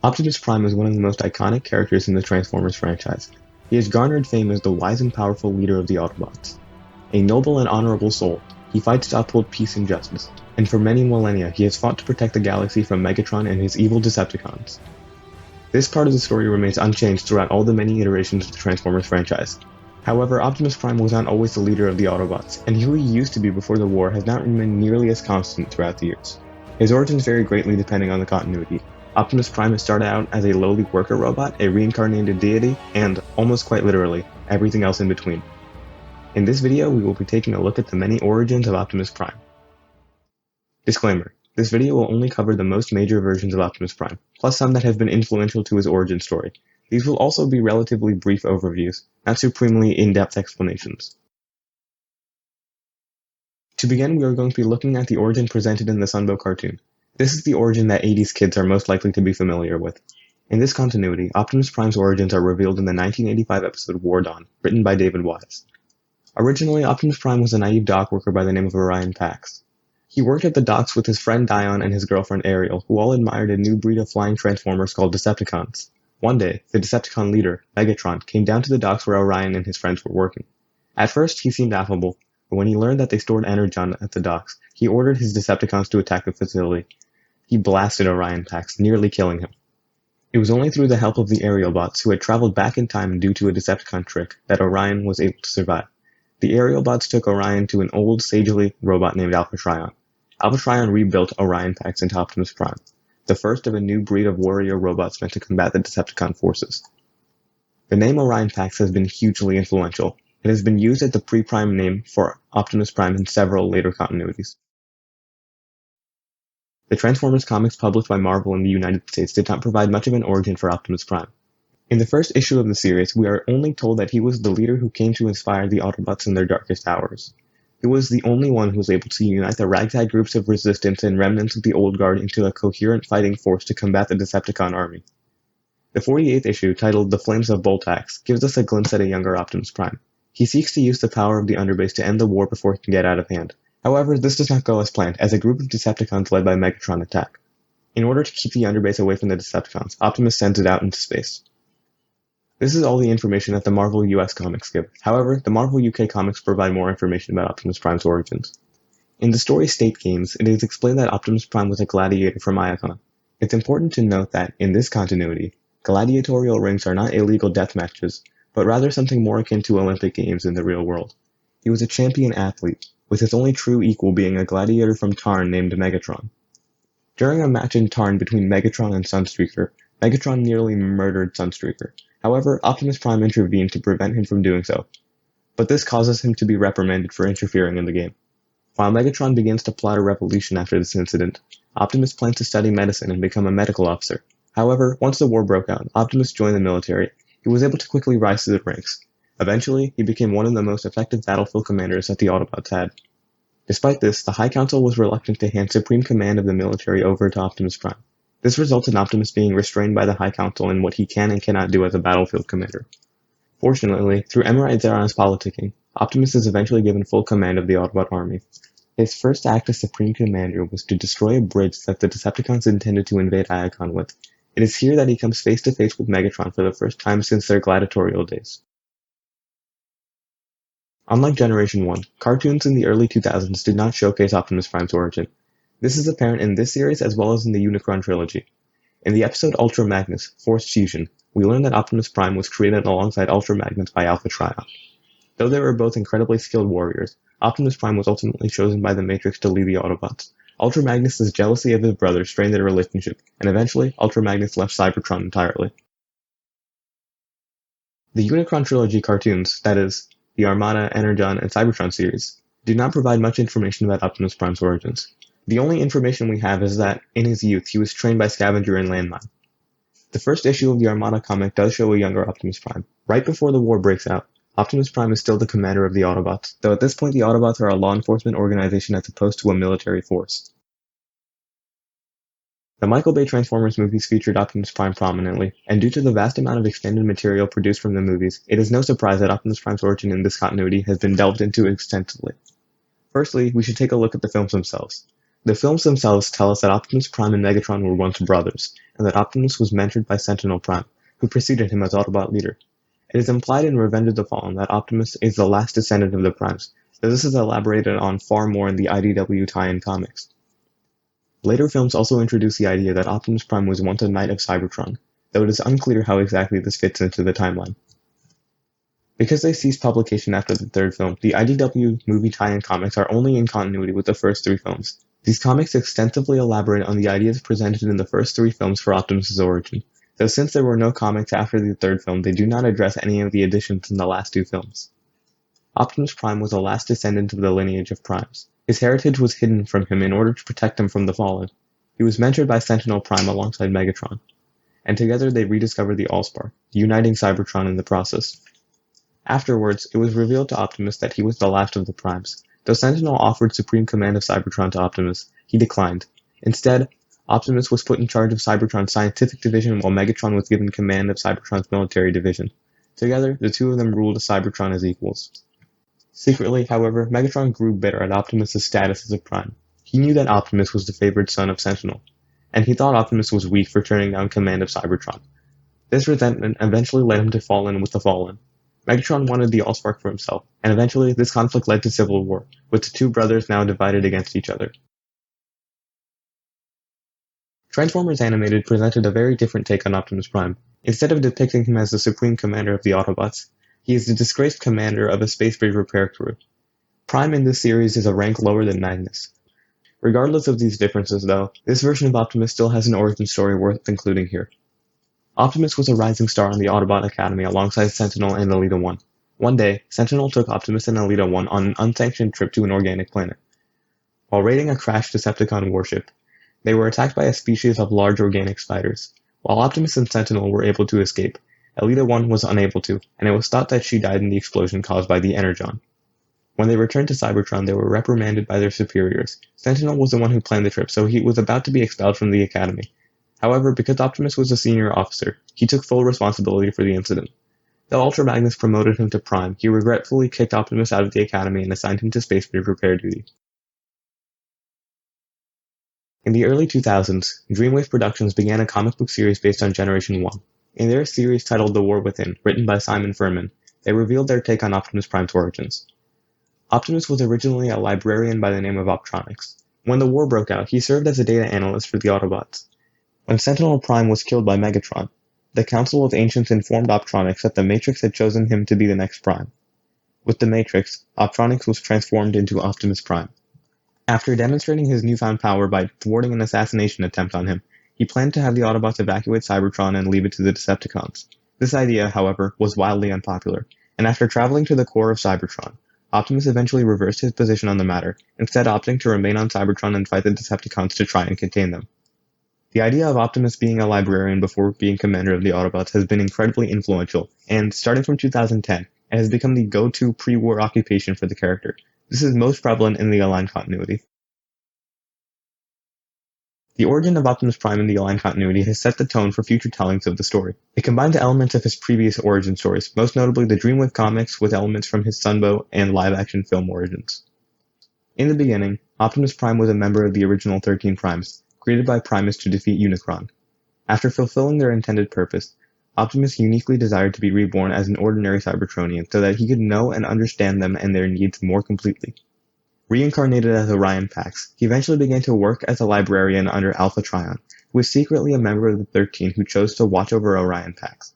Optimus Prime is one of the most iconic characters in the Transformers franchise. He has garnered fame as the wise and powerful leader of the Autobots. A noble and honorable soul, he fights to uphold peace and justice, and for many millennia he has fought to protect the galaxy from Megatron and his evil Decepticons. This part of the story remains unchanged throughout all the many iterations of the Transformers franchise. However, Optimus Prime was not always the leader of the Autobots, and who he used to be before the war has not remained nearly as constant throughout the years. His origins vary greatly depending on the continuity. Optimus Prime has started out as a lowly worker robot, a reincarnated deity, and, almost quite literally, everything else in between. In this video, we will be taking a look at the many origins of Optimus Prime. Disclaimer: this video will only cover the most major versions of Optimus Prime, plus some that have been influential to his origin story. These will also be relatively brief overviews, not supremely in-depth explanations. To begin, we are going to be looking at the origin presented in the Sunbow cartoon. This is the origin that 80s kids are most likely to be familiar with. In this continuity, Optimus Prime's origins are revealed in the 1985 episode War Dawn, written by David Wise. Originally, Optimus Prime was a naive dock worker by the name of Orion Pax. He worked at the docks with his friend Dion and his girlfriend Ariel, who all admired a new breed of flying Transformers called Decepticons. One day, the Decepticon leader, Megatron, came down to the docks where Orion and his friends were working. At first, he seemed affable, but when he learned that they stored energon at the docks, he ordered his Decepticons to attack the facility. He blasted Orion Pax, nearly killing him. It was only through the help of the aerial bots, who had traveled back in time due to a Decepticon trick, that Orion was able to survive. The aerial bots took Orion to an old, sagely robot named Alpha Trion. Alpha Trion rebuilt Orion Pax into Optimus Prime, the first of a new breed of warrior robots meant to combat the Decepticon forces. The name Orion Pax has been hugely influential. It has been used as the pre-prime name for Optimus Prime in several later continuities. The Transformers comics published by Marvel in the United States did not provide much of an origin for Optimus Prime. In the first issue of the series, we are only told that he was the leader who came to inspire the Autobots in their darkest hours. He was the only one who was able to unite the ragtag groups of resistance and remnants of the Old Guard into a coherent fighting force to combat the Decepticon army. The 48th issue, titled The Flames of Boltax, gives us a glimpse at a younger Optimus Prime. He seeks to use the power of the Underbase to end the war before it can get out of hand. However, this does not go as planned, as a group of Decepticons led by Megatron attack. In order to keep the Underbase away from the Decepticons, Optimus sends it out into space. This is all the information that the Marvel US comics give. However, the Marvel UK comics provide more information about Optimus Prime's origins. In the story State Games, it is explained that Optimus Prime was a gladiator from Iacon. It's important to note that, in this continuity, gladiatorial rings are not illegal death matches, but rather something more akin to Olympic Games in the real world. He was a champion athlete, with his only true equal being a gladiator from Tarn named Megatron. During a match in Tarn between Megatron and Sunstreaker, Megatron nearly murdered Sunstreaker. However, Optimus Prime intervened to prevent him from doing so, but this causes him to be reprimanded for interfering in the game. While Megatron begins to plot a revolution after this incident, Optimus plans to study medicine and become a medical officer. However, once the war broke out, Optimus joined the military. He was able to quickly rise to the ranks. Eventually, he became one of the most effective battlefield commanders that the Autobots had. Despite this, the High Council was reluctant to hand supreme command of the military over to Optimus Prime. This results in Optimus being restrained by the High Council in what he can and cannot do as a battlefield commander. Fortunately, through Emerite Zeron's politicking, Optimus is eventually given full command of the Autobot army. His first act as Supreme Commander was to destroy a bridge that the Decepticons intended to invade Iacon with. It is here that he comes face to face with Megatron for the first time since their gladiatorial days. Unlike Generation 1, cartoons in the early 2000s did not showcase Optimus Prime's origin. This is apparent in this series as well as in the Unicron Trilogy. In the episode Ultra Magnus, Forced Fusion, we learn that Optimus Prime was created alongside Ultra Magnus by Alpha Trion. Though they were both incredibly skilled warriors, Optimus Prime was ultimately chosen by the Matrix to lead the Autobots. Ultra Magnus' jealousy of his brother strained their relationship, and eventually, Ultra Magnus left Cybertron entirely. The Unicron Trilogy cartoons, that is, the Armada, Energon, and Cybertron series, do not provide much information about Optimus Prime's origins. The only information we have is that, in his youth, he was trained by Scavenger and Landmine. The first issue of the Armada comic does show a younger Optimus Prime. Right before the war breaks out, Optimus Prime is still the commander of the Autobots, though at this point the Autobots are a law enforcement organization as opposed to a military force. The Michael Bay Transformers movies featured Optimus Prime prominently, and due to the vast amount of extended material produced from the movies, it is no surprise that Optimus Prime's origin in this continuity has been delved into extensively. Firstly, we should take a look at the films themselves. The films themselves tell us that Optimus Prime and Megatron were once brothers, and that Optimus was mentored by Sentinel Prime, who preceded him as Autobot leader. It is implied in Revenge of the Fallen that Optimus is the last descendant of the Primes, though this is elaborated on far more in the IDW tie-in comics. Later films also introduce the idea that Optimus Prime was once a knight of Cybertron, though it is unclear how exactly this fits into the timeline. Because they ceased publication after the third film, the IDW movie tie-in comics are only in continuity with the first three films. These comics extensively elaborate on the ideas presented in the first three films for Optimus' origin, though since there were no comics after the third film, they do not address any of the additions in the last two films. Optimus Prime was the last descendant of the lineage of Primes. His heritage was hidden from him in order to protect him from the Fallen. He was mentored by Sentinel Prime alongside Megatron, and together they rediscovered the Allspark, uniting Cybertron in the process. Afterwards, it was revealed to Optimus that he was the last of the Primes. Though Sentinel offered supreme command of Cybertron to Optimus, he declined. Instead, Optimus was put in charge of Cybertron's scientific division while Megatron was given command of Cybertron's military division. Together, the two of them ruled Cybertron as equals. Secretly, however, Megatron grew bitter at Optimus' status as a Prime. He knew that Optimus was the favored son of Sentinel, and he thought Optimus was weak for turning down command of Cybertron. This resentment eventually led him to fall in with the Fallen. Megatron wanted the Allspark for himself, and eventually this conflict led to civil war, with the two brothers now divided against each other. Transformers Animated presented a very different take on Optimus Prime. Instead of depicting him as the supreme commander of the Autobots, he is the disgraced commander of a space bridge repair crew. Prime in this series is a rank lower than Magnus. Regardless of these differences, though, this version of Optimus still has an origin story worth including here. Optimus was a rising star on the Autobot Academy alongside Sentinel and Elita 1. One day, Sentinel took Optimus and Elita 1 on an unsanctioned trip to an organic planet. While raiding a crashed Decepticon warship, they were attacked by a species of large organic spiders. While Optimus and Sentinel were able to escape, Elita 1 was unable to, and it was thought that she died in the explosion caused by the Energon. When they returned to Cybertron, they were reprimanded by their superiors. Sentinel was the one who planned the trip, so he was about to be expelled from the Academy. However, because Optimus was a senior officer, he took full responsibility for the incident. Though Ultra Magnus promoted him to Prime, he regretfully kicked Optimus out of the Academy and assigned him to space bridge repair duty. In the early 2000s, Dreamwave Productions began a comic book series based on Generation 1. In their series titled The War Within, written by Simon Furman, they revealed their take on Optimus Prime's origins. Optimus was originally a librarian by the name of Optronics. When the war broke out, he served as a data analyst for the Autobots. When Sentinel Prime was killed by Megatron, the Council of Ancients informed Optronics that the Matrix had chosen him to be the next Prime. With the Matrix, Optronics was transformed into Optimus Prime. After demonstrating his newfound power by thwarting an assassination attempt on him, he planned to have the Autobots evacuate Cybertron and leave it to the Decepticons. This idea, however, was wildly unpopular, and after traveling to the core of Cybertron, Optimus eventually reversed his position on the matter, instead opting to remain on Cybertron and fight the Decepticons to try and contain them. The idea of Optimus being a librarian before being commander of the Autobots has been incredibly influential, and starting from 2010, it has become the go-to pre-war occupation for the character. This is most prevalent in the Aligned continuity. The origin of Optimus Prime in the Aligned continuity has set the tone for future tellings of the story. It combines elements of his previous origin stories, most notably the Dreamwave comics with elements from his Sunbow and live-action film origins. In the beginning, Optimus Prime was a member of the original 13 Primes, created by Primus to defeat Unicron. After fulfilling their intended purpose, Optimus uniquely desired to be reborn as an ordinary Cybertronian so that he could know and understand them and their needs more completely. Reincarnated as Orion Pax, he eventually began to work as a librarian under Alpha Trion, who was secretly a member of the 13 who chose to watch over Orion Pax.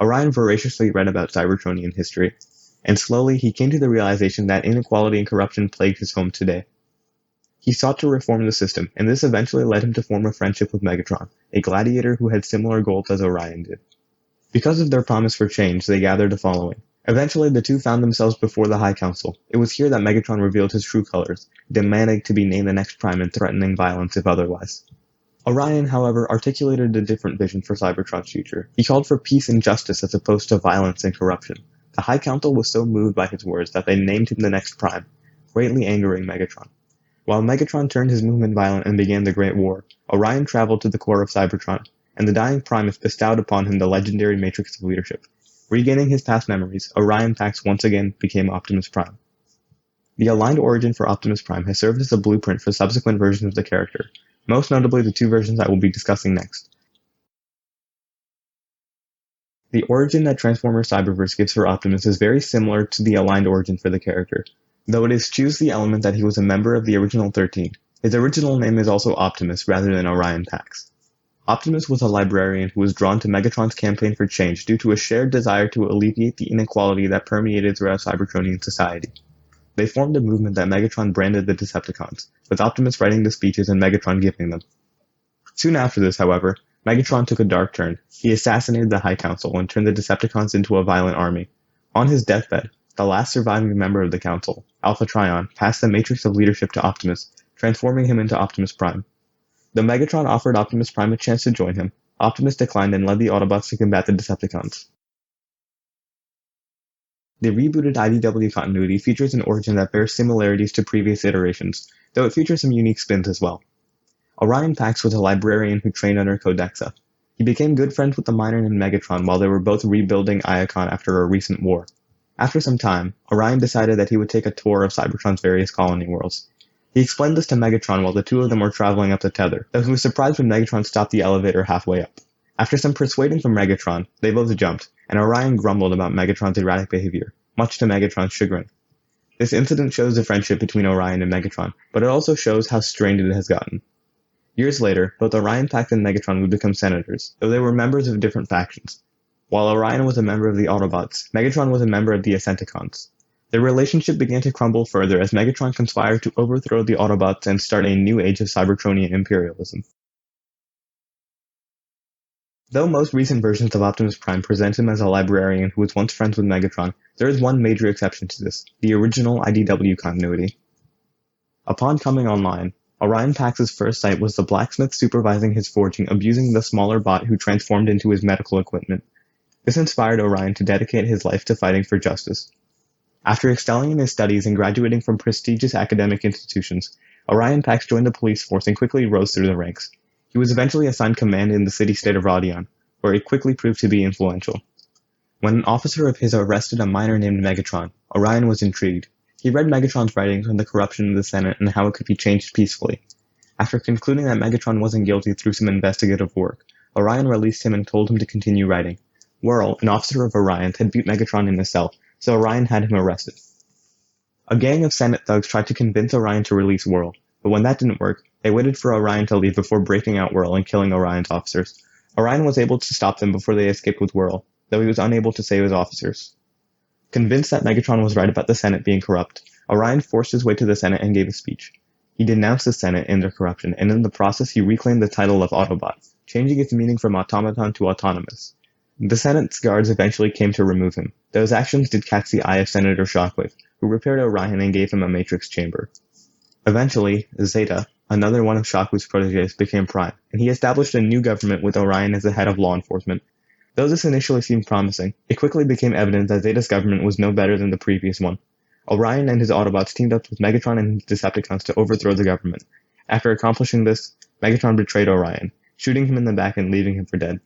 Orion voraciously read about Cybertronian history, and slowly he came to the realization that inequality and corruption plagued his home today. He sought to reform the system, and this eventually led him to form a friendship with Megatron, a gladiator who had similar goals as Orion did. Because of their promise for change, they gathered a following. Eventually, the two found themselves before the High Council. It was here that Megatron revealed his true colors, demanding to be named the next Prime and threatening violence if otherwise. Orion, however, articulated a different vision for Cybertron's future. He called for peace and justice as opposed to violence and corruption. The High Council was so moved by his words that they named him the next Prime, greatly angering Megatron. While Megatron turned his movement violent and began the Great War, Orion traveled to the core of Cybertron, and the dying Primus bestowed upon him the legendary Matrix of Leadership. Regaining his past memories, Orion Pax once again became Optimus Prime. The aligned origin for Optimus Prime has served as a blueprint for subsequent versions of the character, most notably the two versions I will be discussing next. The origin that Transformers Cyberverse gives for Optimus is very similar to the aligned origin for the character, though it eschews the element that he was a member of the original 13. His original name is also Optimus rather than Orion Pax. Optimus was a librarian who was drawn to Megatron's campaign for change due to a shared desire to alleviate the inequality that permeated throughout Cybertronian society. They formed a movement that Megatron branded the Decepticons, with Optimus writing the speeches and Megatron giving them. Soon after this, however, Megatron took a dark turn. He assassinated the High Council and turned the Decepticons into a violent army. On his deathbed, the last surviving member of the Council, Alpha Trion, passed the Matrix of Leadership to Optimus, transforming him into Optimus Prime. Though Megatron offered Optimus Prime a chance to join him, Optimus declined and led the Autobots to combat the Decepticons. The rebooted IDW continuity features an origin that bears similarities to previous iterations, though it features some unique spins as well. Orion Pax was a librarian who trained under Codexa. He became good friends with the miner named Megatron while they were both rebuilding Iacon after a recent war. After some time, Orion decided that he would take a tour of Cybertron's various colony worlds. He explained this to Megatron while the two of them were traveling up the tether, though he was surprised when Megatron stopped the elevator halfway up. After some persuading from Megatron, they both jumped, and Orion grumbled about Megatron's erratic behavior, much to Megatron's chagrin. This incident shows the friendship between Orion and Megatron, but it also shows how strained it has gotten. Years later, both Orion Pax and Megatron would become senators, though they were members of different factions. While Orion was a member of the Autobots, Megatron was a member of the Ascenticons. Their relationship began to crumble further as Megatron conspired to overthrow the Autobots and start a new age of Cybertronian imperialism. Though most recent versions of Optimus Prime present him as a librarian who was once friends with Megatron, there is one major exception to this, the original IDW continuity. Upon coming online, Orion Pax's first sight was the blacksmith supervising his forging abusing the smaller bot who transformed into his medical equipment. This inspired Orion to dedicate his life to fighting for justice. After excelling in his studies and graduating from prestigious academic institutions, Orion Pax joined the police force and quickly rose through the ranks. He was eventually assigned command in the city-state of Rodion, where he quickly proved to be influential. When an officer of his arrested a miner named Megatron, Orion was intrigued. He read Megatron's writings on the corruption of the Senate and how it could be changed peacefully. After concluding that Megatron wasn't guilty through some investigative work, Orion released him and told him to continue writing. Whirl, an officer of Orion's, had beat Megatron in a cell, so Orion had him arrested. A gang of Senate thugs tried to convince Orion to release Whirl, but when that didn't work, they waited for Orion to leave before breaking out Whirl and killing Orion's officers. Orion was able to stop them before they escaped with Whirl, though he was unable to save his officers. Convinced that Megatron was right about the Senate being corrupt, Orion forced his way to the Senate and gave a speech. He denounced the Senate and their corruption, and in the process he reclaimed the title of Autobot, changing its meaning from automaton to autonomous. The Senate's guards eventually came to remove him, though his actions did catch the eye of Senator Shockwave, who repaired Orion and gave him a Matrix chamber. Eventually, Zeta, another one of Shockwave's proteges, became Prime, and he established a new government with Orion as the head of law enforcement. Though this initially seemed promising, it quickly became evident that Zeta's government was no better than the previous one. Orion and his Autobots teamed up with Megatron and his Decepticons to overthrow the government. After accomplishing this, Megatron betrayed Orion, shooting him in the back and leaving him for dead.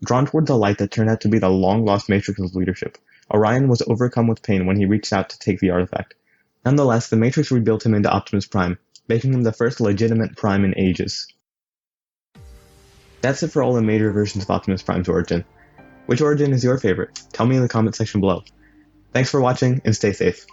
Drawn towards a light that turned out to be the long-lost Matrix of leadership, Orion was overcome with pain when he reached out to take the artifact. Nonetheless, the Matrix rebuilt him into Optimus Prime, making him the first legitimate Prime in ages. That's it for all the major versions of Optimus Prime's origin. Which origin is your favorite? Tell me in the comment section below. Thanks for watching, and stay safe.